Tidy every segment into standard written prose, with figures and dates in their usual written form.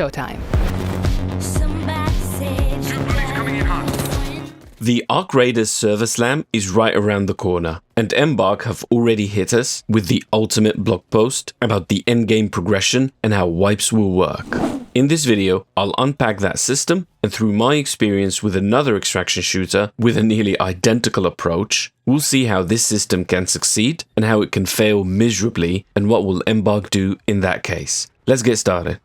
showtime. The arcraiders server slam is right around the corner, and Embark have already hit us with the ultimate blog post about the endgame progression and how wipes will work. In this video, I'll unpack that system, and through my experience with another extraction shooter with a nearly identical approach, we'll see how this system can succeed and how it can fail miserably, and what will Embark do in that case. Let's get started.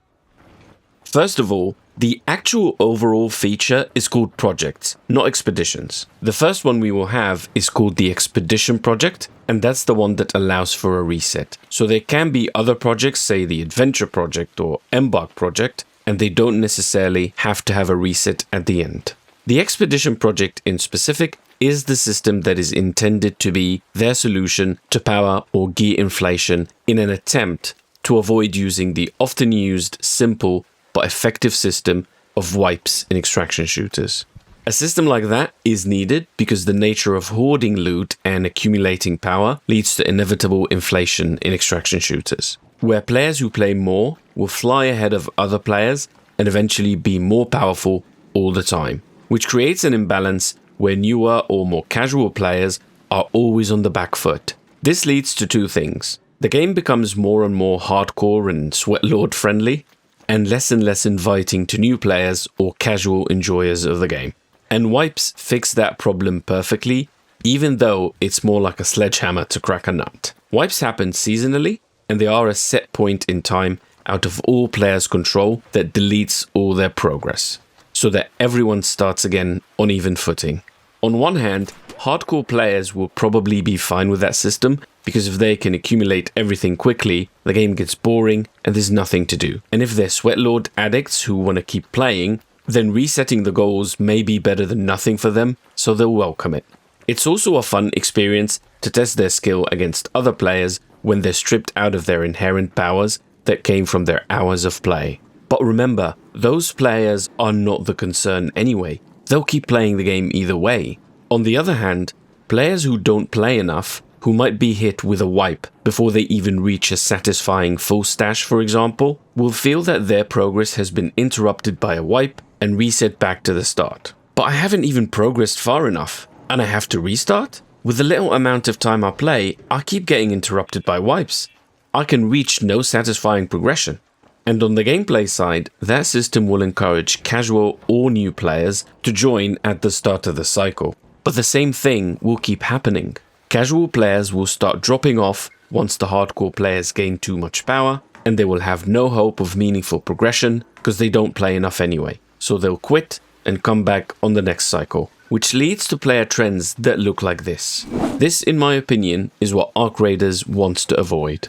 First of all, the actual overall feature is called projects, not expeditions. The first one we will have is called the expedition project, and that's the one that allows for a reset. So there can be other projects, say the adventure project or Embark project, and they don't necessarily have to have a reset at the end. The expedition project in specific is the system that is intended to be their solution to power or gear inflation in an attempt to avoid using the often used simple but effective system of wipes in extraction shooters. A system like that is needed because the nature of hoarding loot and accumulating power leads to inevitable inflation in extraction shooters, where players who play more will fly ahead of other players and eventually be more powerful all the time, which creates an imbalance where newer or more casual players are always on the back foot. This leads to two things. The game becomes more and more hardcore and sweatlord friendly, and less inviting to new players or casual enjoyers of the game. And wipes fix that problem perfectly, even though it's more like a sledgehammer to crack a nut. Wipes happen seasonally, and they are a set point in time out of all players' control that deletes all their progress, so that everyone starts again on even footing. On one hand, hardcore players will probably be fine with that system, because if they can accumulate everything quickly, the game gets boring and there's nothing to do. And if they're sweatlord addicts who want to keep playing, then resetting the goals may be better than nothing for them, so they'll welcome it. It's also a fun experience to test their skill against other players when they're stripped out of their inherent powers that came from their hours of play. But remember, those players are not the concern anyway. They'll keep playing the game either way. On the other hand, players who don't play enough, who might be hit with a wipe before they even reach a satisfying full stash, for example, will feel that their progress has been interrupted by a wipe and reset back to the start. But I haven't even progressed far enough, and I have to restart? With the little amount of time I play, I keep getting interrupted by wipes. I can reach no satisfying progression. And on the gameplay side, that system will encourage casual or new players to join at the start of the cycle. But the same thing will keep happening. Casual players will start dropping off once the hardcore players gain too much power, and they will have no hope of meaningful progression because they don't play enough anyway. So they'll quit and come back on the next cycle, which leads to player trends that look like this. This, in my opinion, is what arcraiders wants to avoid.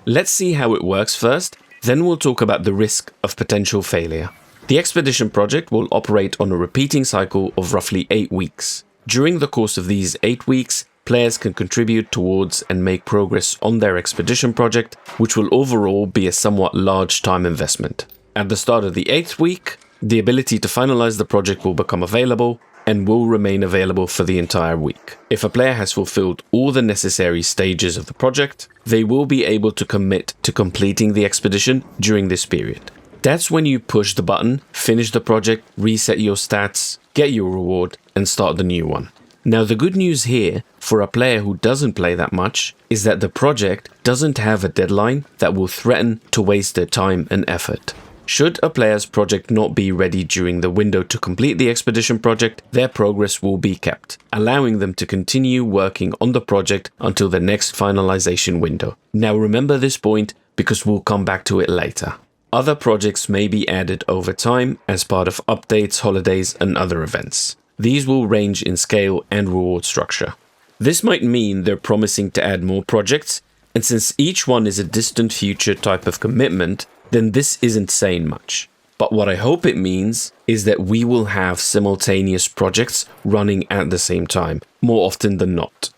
Let's see how it works first, then we'll talk about the risk of potential failure. The expedition project will operate on a repeating cycle of roughly 8 weeks. During the course of these 8 weeks, players can contribute towards and make progress on their expedition project, which will overall be a somewhat large time investment. At the start of the 8th week, the ability to finalize the project will become available and will remain available for the entire week. If a player has fulfilled all the necessary stages of the project, they will be able to commit to completing the expedition during this period. That's when you push the button, finish the project, reset your stats, get your reward, and start the new one. Now, the good news here, for a player who doesn't play that much, is that the project doesn't have a deadline that will threaten to waste their time and effort. Should a player's project not be ready during the window to complete the expedition project, their progress will be kept, allowing them to continue working on the project until the next finalization window. Now, remember this point because we'll come back to it later. Other projects may be added over time as part of updates, holidays, and other events. These will range in scale and reward structure. This might mean they're promising to add more projects, and since each one is a distant future type of commitment, then this isn't saying much. But what I hope it means is that we will have simultaneous projects running at the same time, more often than not.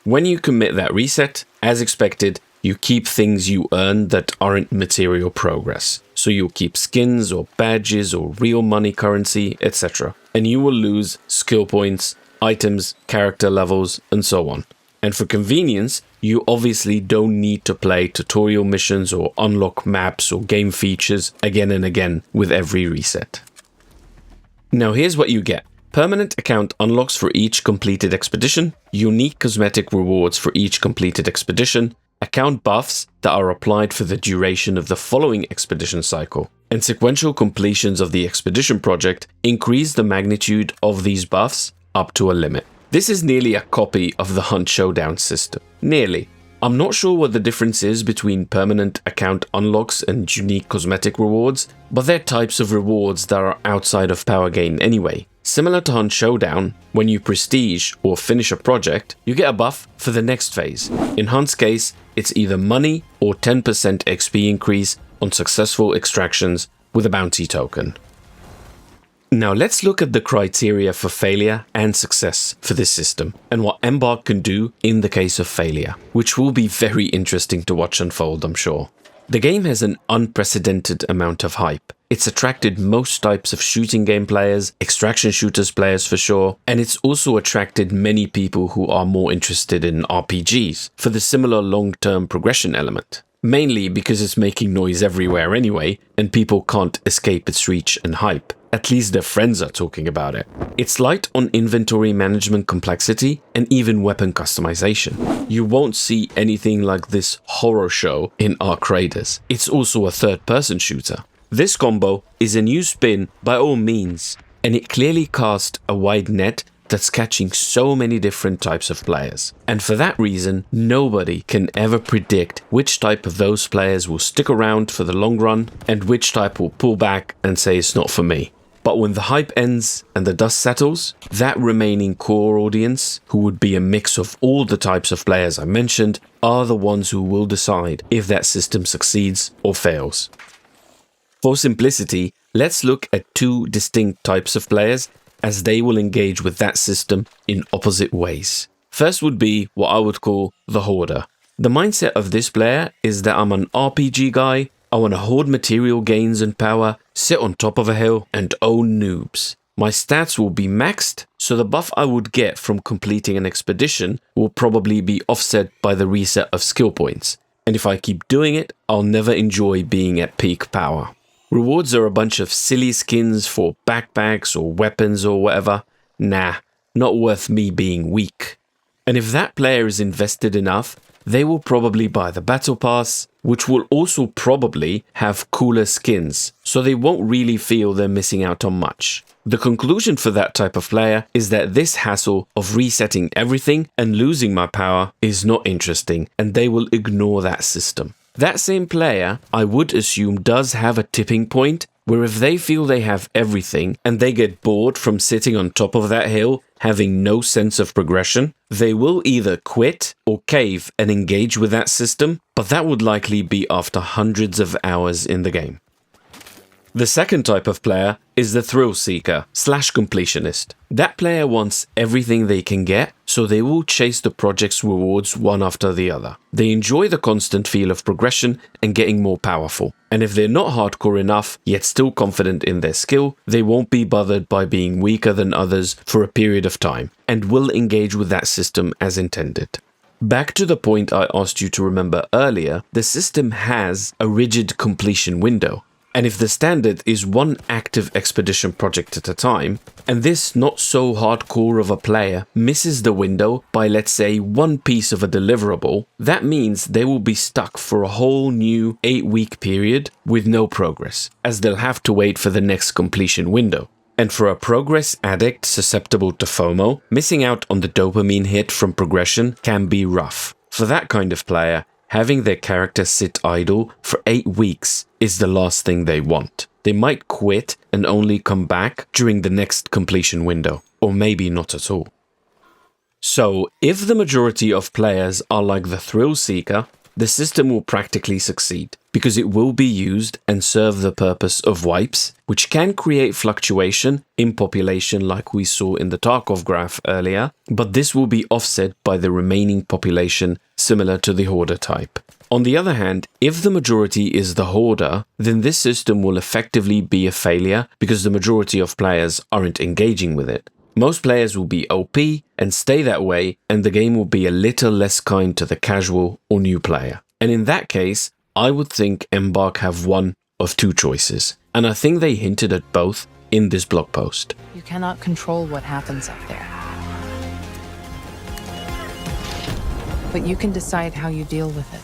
When you commit that reset, as expected, you keep things you earn that aren't material progress. So you'll keep skins or badges or real money currency, etc. And you will lose skill points, items, character levels, and so on. And for convenience, you obviously don't need to play tutorial missions or unlock maps or game features again and again with every reset. Now here's what you get. Permanent account unlocks for each completed expedition, unique cosmetic rewards for each completed expedition, account buffs that are applied for the duration of the following expedition cycle, and sequential completions of the expedition project increase the magnitude of these buffs up to a limit. This is nearly a copy of the Hunt Showdown system. Nearly. I'm not sure what the difference is between permanent account unlocks and unique cosmetic rewards, but they're types of rewards that are outside of power gain anyway. Similar to Hunt Showdown, when you prestige or finish a project, you get a buff for the next phase. In Hunt's case, it's either money or 10% XP increase on successful extractions with a bounty token. Now let's look at the criteria for failure and success for this system, and what Embark can do in the case of failure, which will be very interesting to watch unfold, I'm sure. The game has an unprecedented amount of hype. It's attracted most types of shooting game players, extraction shooters players for sure, and it's also attracted many people who are more interested in RPGs for the similar long-term progression element. Mainly because it's making noise everywhere anyway, and people can't escape its reach and hype. At least their friends are talking about it. It's light on inventory management complexity and even weapon customization. You won't see anything like this horror show in arcraiders. It's also a third-person shooter. This combo is a new spin by all means, and it clearly casts a wide net that's catching so many different types of players. And for that reason, nobody can ever predict which type of those players will stick around for the long run and which type will pull back and say it's not for me. But when the hype ends and the dust settles, that remaining core audience, who would be a mix of all the types of players I mentioned, are the ones who will decide if that system succeeds or fails. For simplicity, let's look at two distinct types of players as they will engage with that system in opposite ways. First would be what I would call the Hoarder. The mindset of this player is that I'm an RPG guy, I want to hoard material gains and power, sit on top of a hill, and own noobs. My stats will be maxed, so the buff I would get from completing an expedition will probably be offset by the reset of skill points. And if I keep doing it, I'll never enjoy being at peak power. Rewards are a bunch of silly skins for backpacks or weapons or whatever. Nah, not worth me being weak. And if that player is invested enough, they will probably buy the battle pass, which will also probably have cooler skins, so they won't really feel they're missing out on much. The conclusion for that type of player is that this hassle of resetting everything and losing my power is not interesting, and they will ignore that system. That same player, I would assume, does have a tipping point where if they feel they have everything and they get bored from sitting on top of that hill, having no sense of progression, they will either quit or cave and engage with that system, but that would likely be after hundreds of hours in the game. The second type of player is the thrill seeker / completionist. That player wants everything they can get, so they will chase the project's rewards one after the other. They enjoy the constant feel of progression and getting more powerful. And if they're not hardcore enough, yet still confident in their skill, they won't be bothered by being weaker than others for a period of time, and will engage with that system as intended. Back to the point I asked you to remember earlier, the system has a rigid completion window. And if the standard is one active expedition project at a time, and this not so hardcore of a player misses the window by, let's say, one piece of a deliverable, that means they will be stuck for a whole new 8-week period with no progress, as they'll have to wait for the next completion window. And for a progress addict susceptible to FOMO, missing out on the dopamine hit from progression can be rough. For that kind of player, having their character sit idle for 8 weeks is the last thing they want. They might quit and only come back during the next completion window, or maybe not at all. So, if the majority of players are like the thrill seeker, the system will practically succeed, because it will be used and serve the purpose of wipes, which can create fluctuation in population like we saw in the Tarkov graph earlier, but this will be offset by the remaining population similar to the Hoarder type. On the other hand, if the majority is the Hoarder, then this system will effectively be a failure because the majority of players aren't engaging with it. Most players will be OP and stay that way, and the game will be a little less kind to the casual or new player. And in that case, I would think Embark have one of two choices, and I think they hinted at both in this blog post. You cannot control what happens up there. But you can decide how you deal with it.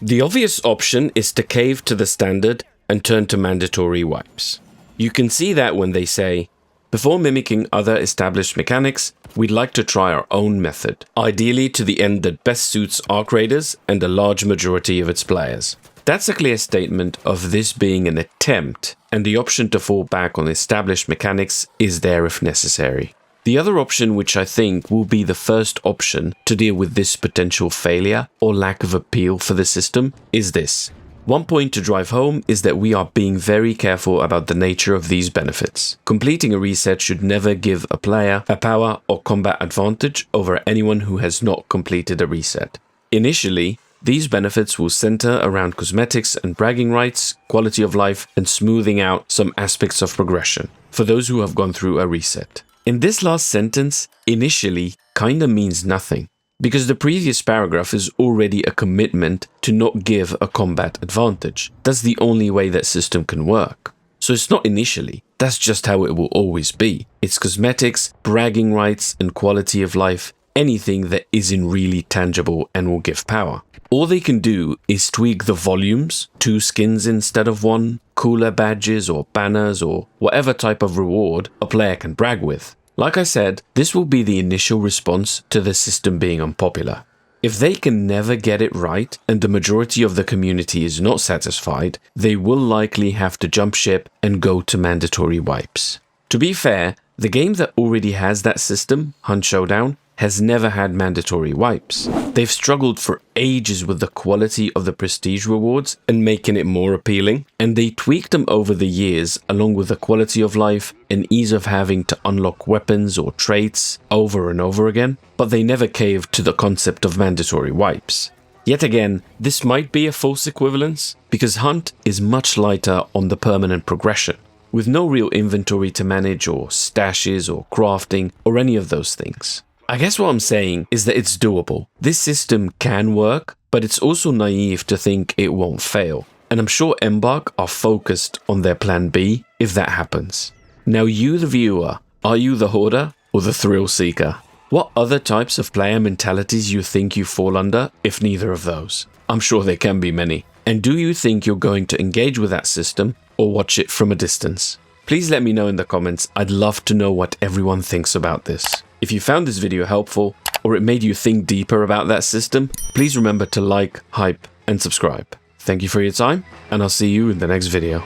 The obvious option is to cave to the standard and turn to mandatory wipes. You can see that when they say, before mimicking other established mechanics, we'd like to try our own method, ideally to the end that best suits arcraiders and a large majority of its players. That's a clear statement of this being an attempt, and the option to fall back on established mechanics is there if necessary. The other option, which I think will be the first option to deal with this potential failure or lack of appeal for the system, is this. One point to drive home is that we are being very careful about the nature of these benefits. Completing a reset should never give a player a power or combat advantage over anyone who has not completed a reset. Initially, these benefits will center around cosmetics and bragging rights, quality of life, and smoothing out some aspects of progression for those who have gone through a reset. In this last sentence, initially kinda means nothing, because the previous paragraph is already a commitment to not give a combat advantage. That's the only way that system can work. So it's not initially, that's just how it will always be. It's cosmetics, bragging rights, and quality of life, anything that isn't really tangible and will give power. All they can do is tweak the volumes, 2 skins instead of 1, cooler badges or banners or whatever type of reward a player can brag with. Like I said, this will be the initial response to the system being unpopular. If they can never get it right and the majority of the community is not satisfied, they will likely have to jump ship and go to mandatory wipes. To be fair, the game that already has that system, Hunt Showdown, has never had mandatory wipes. They've struggled for ages with the quality of the prestige rewards and making it more appealing, and they tweaked them over the years along with the quality of life and ease of having to unlock weapons or traits over and over again, but they never caved to the concept of mandatory wipes. Yet again, this might be a false equivalence, because Hunt is much lighter on the permanent progression, with no real inventory to manage or stashes or crafting or any of those things. I guess what I'm saying is that it's doable. This system can work, but it's also naive to think it won't fail. And I'm sure Embark are focused on their plan B if that happens. Now you, the viewer, are you the hoarder or the thrill seeker? What other types of player mentalities you think you fall under, if neither of those? I'm sure there can be many. And do you think you're going to engage with that system or watch it from a distance? Please let me know in the comments. I'd love to know what everyone thinks about this. If you found this video helpful, or it made you think deeper about that system, please remember to like, hype, and subscribe. Thank you for your time, and I'll see you in the next video.